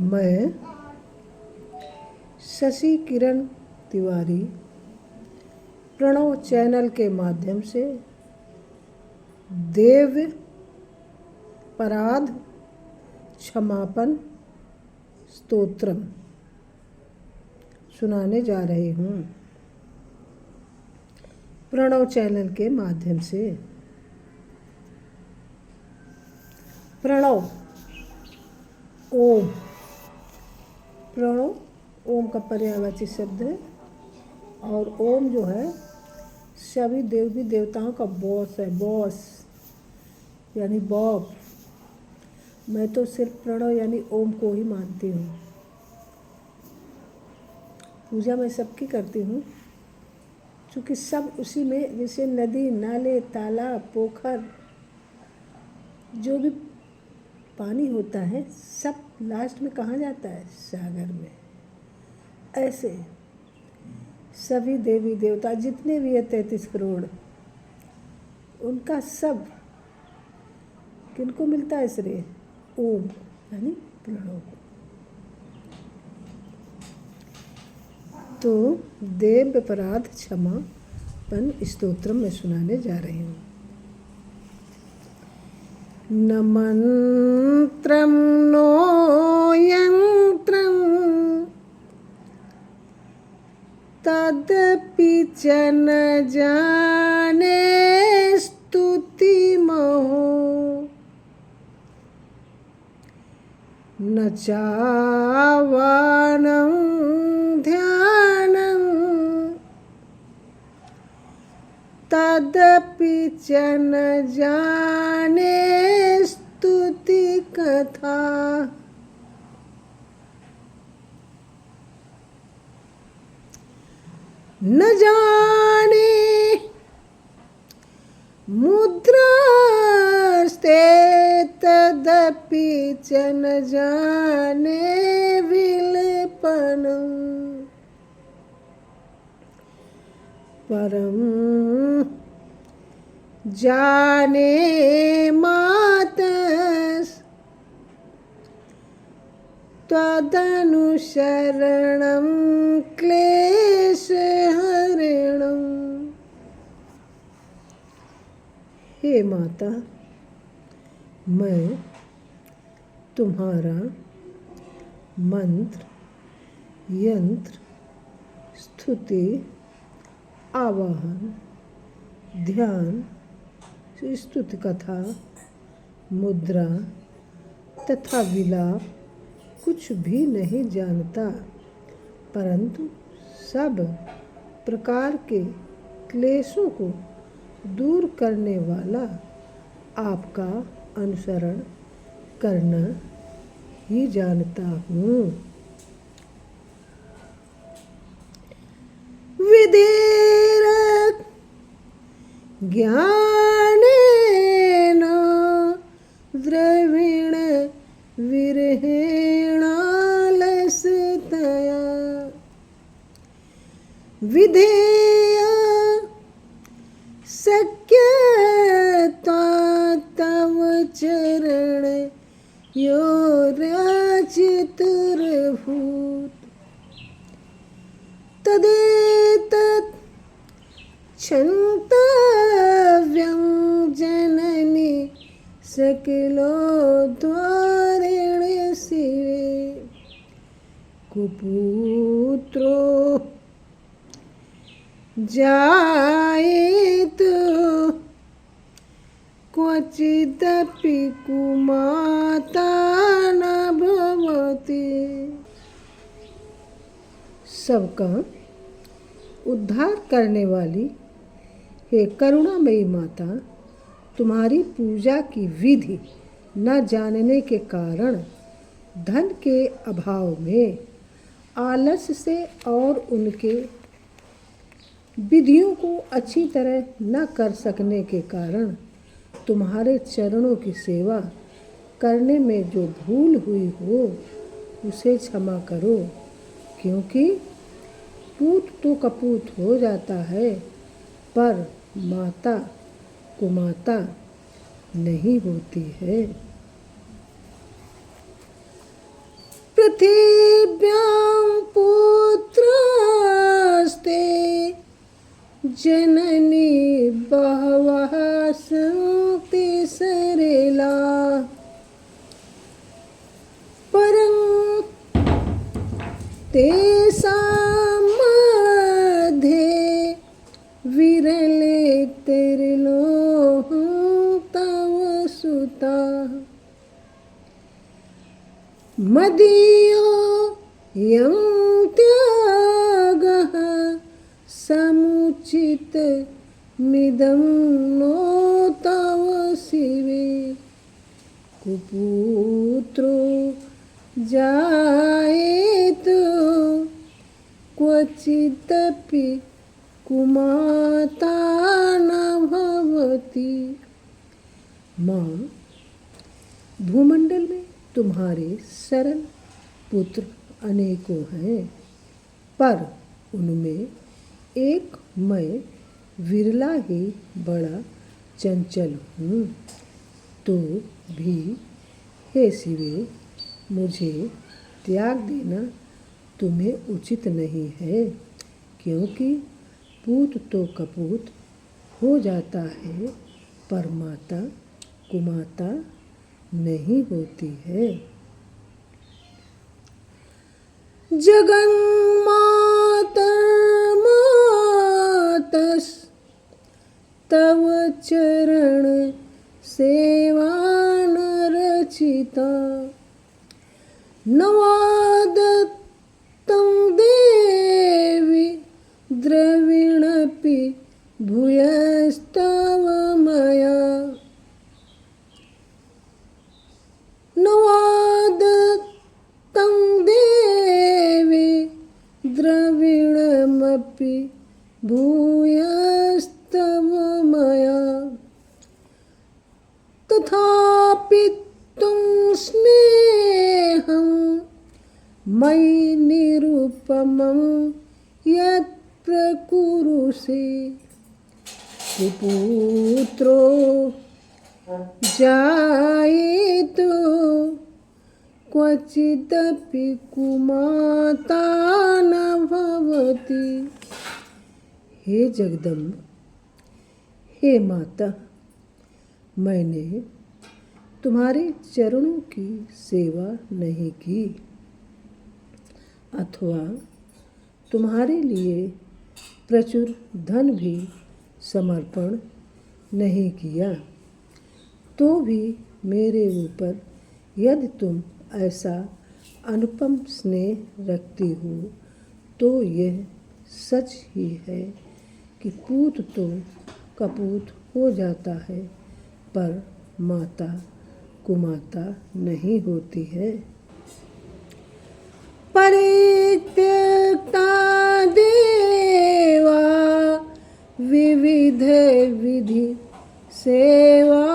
मैं शशि किरण तिवारी प्रणव चैनल के माध्यम से देव अपराध क्षमापण स्तोत्रम सुनाने जा रही हूँ। प्रणव चैनल के माध्यम से प्रणव ओम, प्रणव ओम का पर्यायवाची शब्द है और ओम जो है सभी देवी देवताओं का बॉस है, बॉस यानी बॉब। मैं तो सिर्फ प्रणव यानी ओम को ही मानती हूँ। पूजा मैं सबकी करती हूँ क्योंकि सब उसी में, जैसे नदी नाले तालाब पोखर जो भी पानी होता है सब लास्ट में कहाँ जाता है? सागर में। ऐसे सभी देवी देवता जितने भी है 33 करोड़, उनका सब किनको मिलता है श्रेय? ओम यानी प्रणव को। तो देव अपराध क्षमापण स्तोत्रम में सुनाने जा रही हूँ। न मंत्रं नो यंत्रं तदपि च न जाने स्तुतिमहो, न चावानं ध्यानं तदपि च न जाने स्तुति कथा। न जाने मुद्रास्ते तदपि च न जाने विलेपनम्, परम जाने मातस् त्वदनुसरणं क्लेशहरणम्। हे माता, मैं तुम्हारा मंत्र यंत्र स्तुति आवाहन ध्यान स्तुति कथा मुद्रा तथा विलाप कुछ भी नहीं जानता, परंतु सब प्रकार के क्लेशों को दूर करने वाला आपका अनुसरण करना ही जानता हूँ। विधेर ज्ञानेन द्रविण विरहेणालसतया, विधेय शक्यता तव चरण योराचितुरभूत, तदेतत् क्षन्तव्यं जननि सकलोद्वारेण शिवे, कुपुत्रो जायेतु क्वचिदपि कुमाता न भवति। सबका उद्धार करने वाली हे करुणामयी माता, तुम्हारी पूजा की विधि न जानने के कारण धन के अभाव में आलस्य से और उनके विधियों को अच्छी तरह न कर सकने के कारण तुम्हारे चरणों की सेवा करने में जो भूल हुई हो उसे क्षमा करो, क्योंकि पूत तो कपूत हो जाता है पर माता कुमाता नहीं होती है। पृथिव्यां पुत्रास्ते जननी बहवः सन्ति सरेला परं तेषां मध्ये विरले तिर्लोह तव सुताः मदीयो यं त्यागः समुचित मिदं नो तव शिवे कुपुत्रो जायेत क्वचिदपि कुमाता न भवति। माँ, भूमंडल में तुम्हारे सरल पुत्र अनेकों हैं, पर उनमें एक मैं विरला ही बड़ा चंचल हूँ। तो भी हे शिवे, मुझे त्याग देना तुम्हें उचित नहीं है, क्योंकि पूत तो कपूत हो जाता है, पर माता कुमाता नहीं होती है। जगन्मातर्मातस्तव चरण सेवा न रचिता नवादत्तं देवी द्रविणपि भूयस्तव मया नवादत्तं देवी द्रविणमपि भूयस्तव मया तथापि त्वं स्नेहं मयि निरुपमं यत् प्रकुरुषे कुपुत्रो जायेत क्वचिदपि कुमाता न भवति। हे जगदम्ब, हे माता, मैंने तुम्हारे चरणों की सेवा नहीं की अथवा तुम्हारे लिए प्रचुर धन भी समर्पण नहीं किया, तो भी मेरे ऊपर यदि तुम ऐसा अनुपम स्नेह रखती हो, तो यह सच ही है कि पूत तो कपूत हो जाता है, पर माता कुमाता नहीं होती है। परित्यक्ता देवा विविध विधि सेवा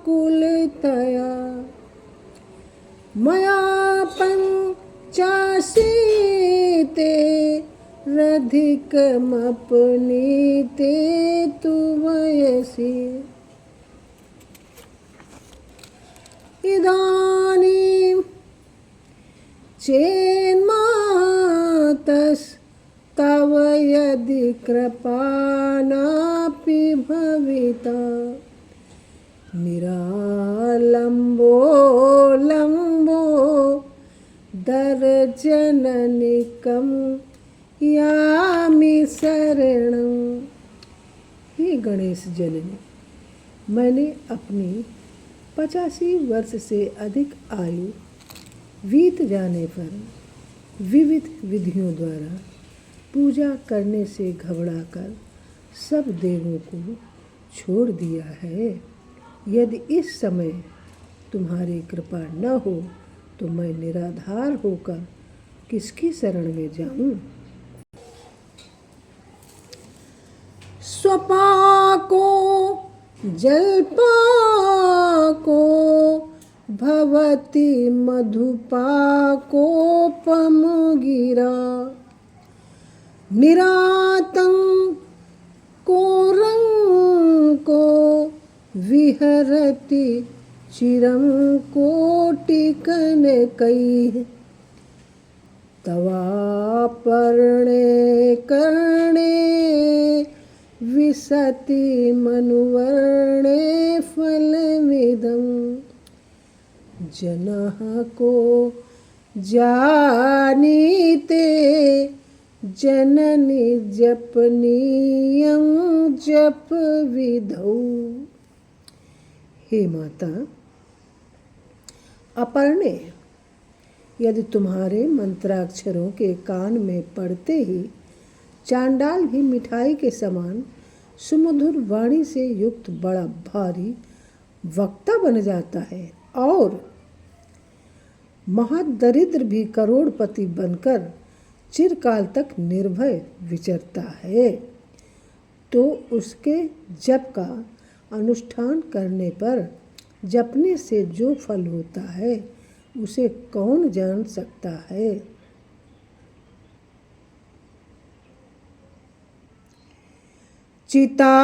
कुलतया मया पंचाशीते रधिकमपनीते तु वयसि इदानीं चेन्मातस्तव यदि कृपा नापि भविता निरालम्बो लम्बो दर्जननिकं यामि शरणं। हे गणेश जननी, मैंने अपनी 85 वर्ष से अधिक आयु बीत जाने पर विविध विधियों द्वारा पूजा करने से घबराकर सब देवों को छोड़ दिया है। यदि इस समय तुम्हारी कृपा न हो तो मैं निराधार होकर किसकी शरण में जाऊं? स्वपाको जलपाको भवति मधुपाकोपमगिरा निरातंको विहरति चिरं कोटिकनकैः तवापर्णे कर्णे विशति मनुवर्णे फलमिदं जनः को जानीते जननी जपनीयं जप विधौ। हे माता अपर्णे, यदि तुम्हारे मंत्राक्षरों के कान में पड़ते ही चांडाल भी मिठाई के समान सुमधुर वाणी से युक्त बड़ा भारी वक्ता बन जाता है और महादरिद्र भी करोड़पति बनकर चिरकाल तक निर्भय विचरता है, तो उसके जप का अनुष्ठान करने पर जपने से जो फल होता है उसे कौन जान सकता है। चिता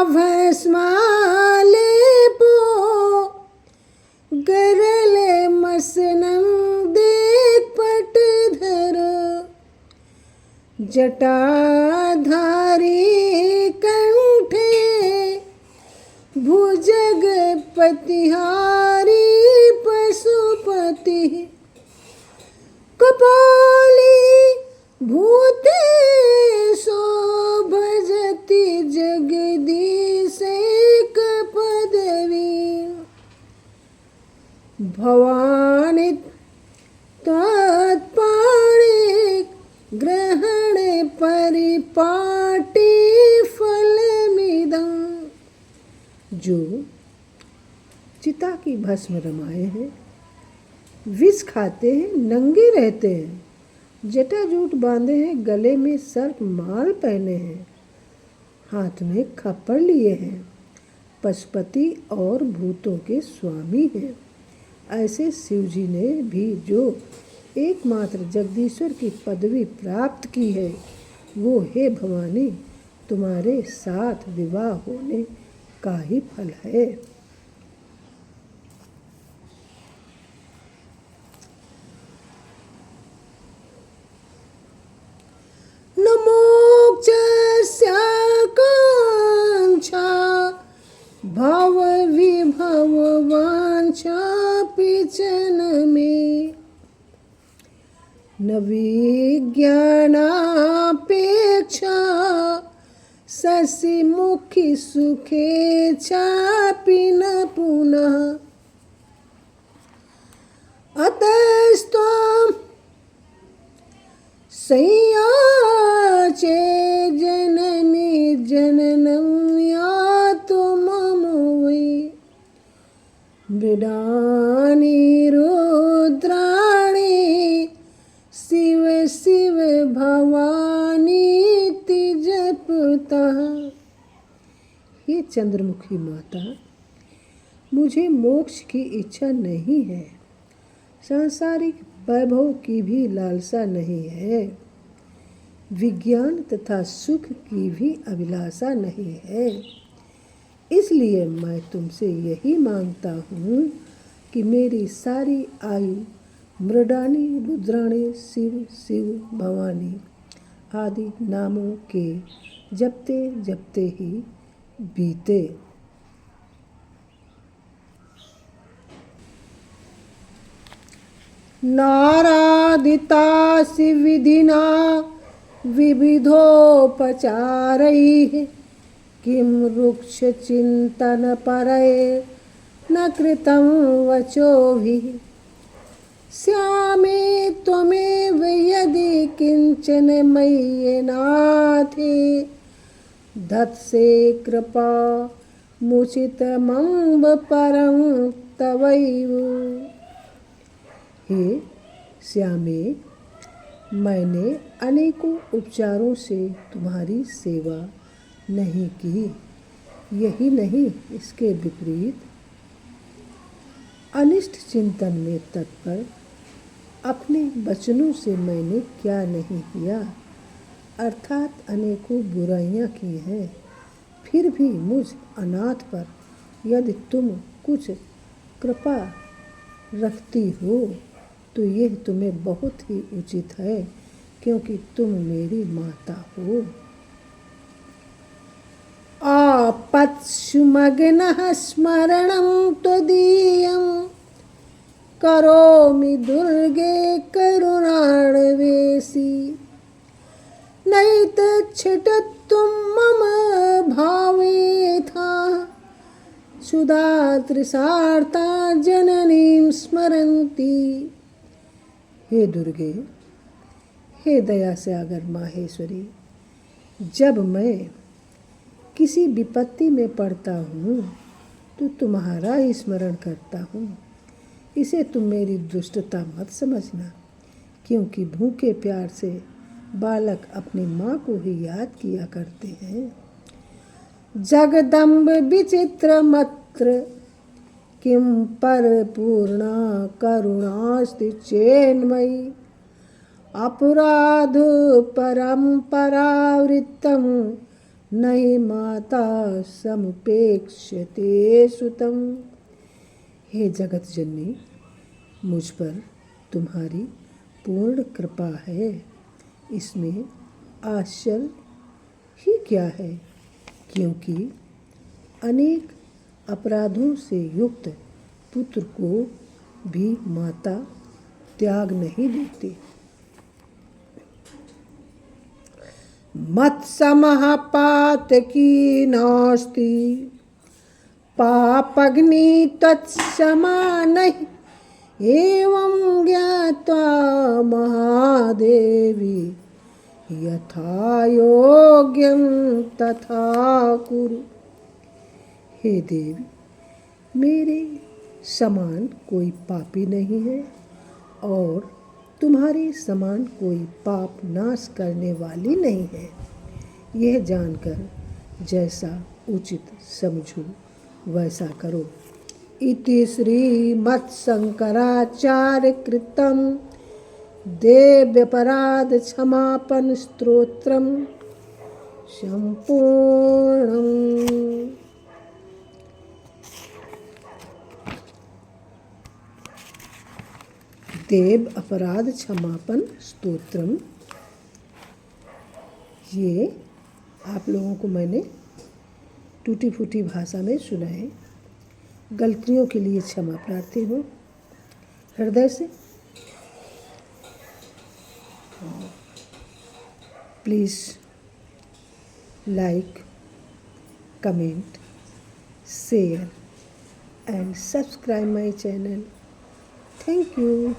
भस्माले पो गरले मसनं देख पटधर जटाधारी कंठे भुजगपतिहारी पशुपति कपाली भूतेशो भजति जगदीशैक पदवी भवानी तत्पाणे ग्रहणे परिपाटी फलमिदं। जो चिता की भस्म रमाए हैं, विष खाते हैं, नंगे रहते हैं, जटाजूट बांधे हैं, गले में सर्प माल पहने हैं, हाथ में खप्पड़ लिए हैं, पशुपति और भूतों के स्वामी हैं, ऐसे शिवजी ने भी जो एकमात्र जगदीश्वर की पदवी प्राप्त की है, वो हे भवानी तुम्हारे साथ विवाह होने का ही फल है। नमोक्षस्याकांक्षा भव विभव वांछा पिचन में न विज्ञानापेक्षा शशि मुखी सुखे चापि न पुनः अतस्त्वं संयाचे जननी जननं यातु मम वै मृडानि रुद्राणि शिव शिव भवानीति जपतः। हे चंद्रमुखी माता, मुझे मोक्ष की इच्छा नहीं है, सांसारिक वैभव की भी लालसा नहीं है, विज्ञान तथा सुख की भी अभिलाषा नहीं है। इसलिए मैं तुमसे यही मांगता हूँ कि मेरी सारी आयु मृडानी रुद्राणी शिव शिव भवानी आदि नामों के जपते जपते ही बीते। नारादितासि विधिना विविधोपचारैः किं रुक्षचिन्तनपरैः न कृतं वचोभिः श्यामे त्वमेव यदि किञ्चन मय्यनाथे धत्से कृपा मुचितमम्ब परं तवैव। हे श्यामे, मैंने अनेकों उपचारों से तुम्हारी सेवा नहीं की, यही नहीं इसके विपरीत अनिष्ट चिंतन में तत्पर अपने वचनों से मैंने क्या नहीं किया, अर्थात अनेकों बुराइयां की हैं। फिर भी मुझ अनाथ पर यदि तुम कुछ कृपा रखती हो तो यह तुम्हें बहुत ही उचित है, क्योंकि तुम मेरी माता हो। आपत्सुमग्नः स्मरणं त्वदीयं करोमि दुर्गे करुणाणवेसी। नैतच्छिटत्वं मम भावेथा सुधा तृषार्ता जननीं स्मरन्ति। हे दुर्गे, हे दया सागर माहेश्वरी, जब मैं किसी विपत्ति में पड़ता हूँ तो तुम्हारा ही स्मरण करता हूँ। इसे तुम मेरी दुष्टता मत समझना, क्योंकि भूखे प्यार से बालक अपनी माँ को ही याद किया करते हैं। जगदम्ब विचित्रमत्र किं परपूर्णा करुणास्ति चेन्मयि। अपराध परम्परावृत्तं नयि माता समुपेक्ष्यते सुतं। हे जगत जननी, मुझ पर तुम्हारी पूर्ण कृपा है, इसमें आश्चर्य ही क्या है, क्योंकि अनेक अपराधों से युक्त पुत्र को भी माता त्याग नहीं देती। मत्समः पातकी नास्ति पापग्नि तत्समा नहि। एवं ज्ञात्वा महादेवी यथा योग्यं तथा कुरु। हे देवी, मेरे समान कोई पापी नहीं है और तुम्हारे समान कोई पाप नाश करने वाली नहीं है। यह जानकर जैसा उचित समझो वैसा करो। इति श्रीमत्शंकराचार्य कृतं देव्यपराध क्षमापन स्तोत्रम संपूर्णम्। देव अपराध क्षमापन स्तोत्रम, ये आप लोगों को मैंने टूटी फूटी भाषा में सुनाए। गलतियों के लिए क्षमा प्रार्थी हूँ हृदय से। Please like, comment, share and subscribe my channel. Thank you.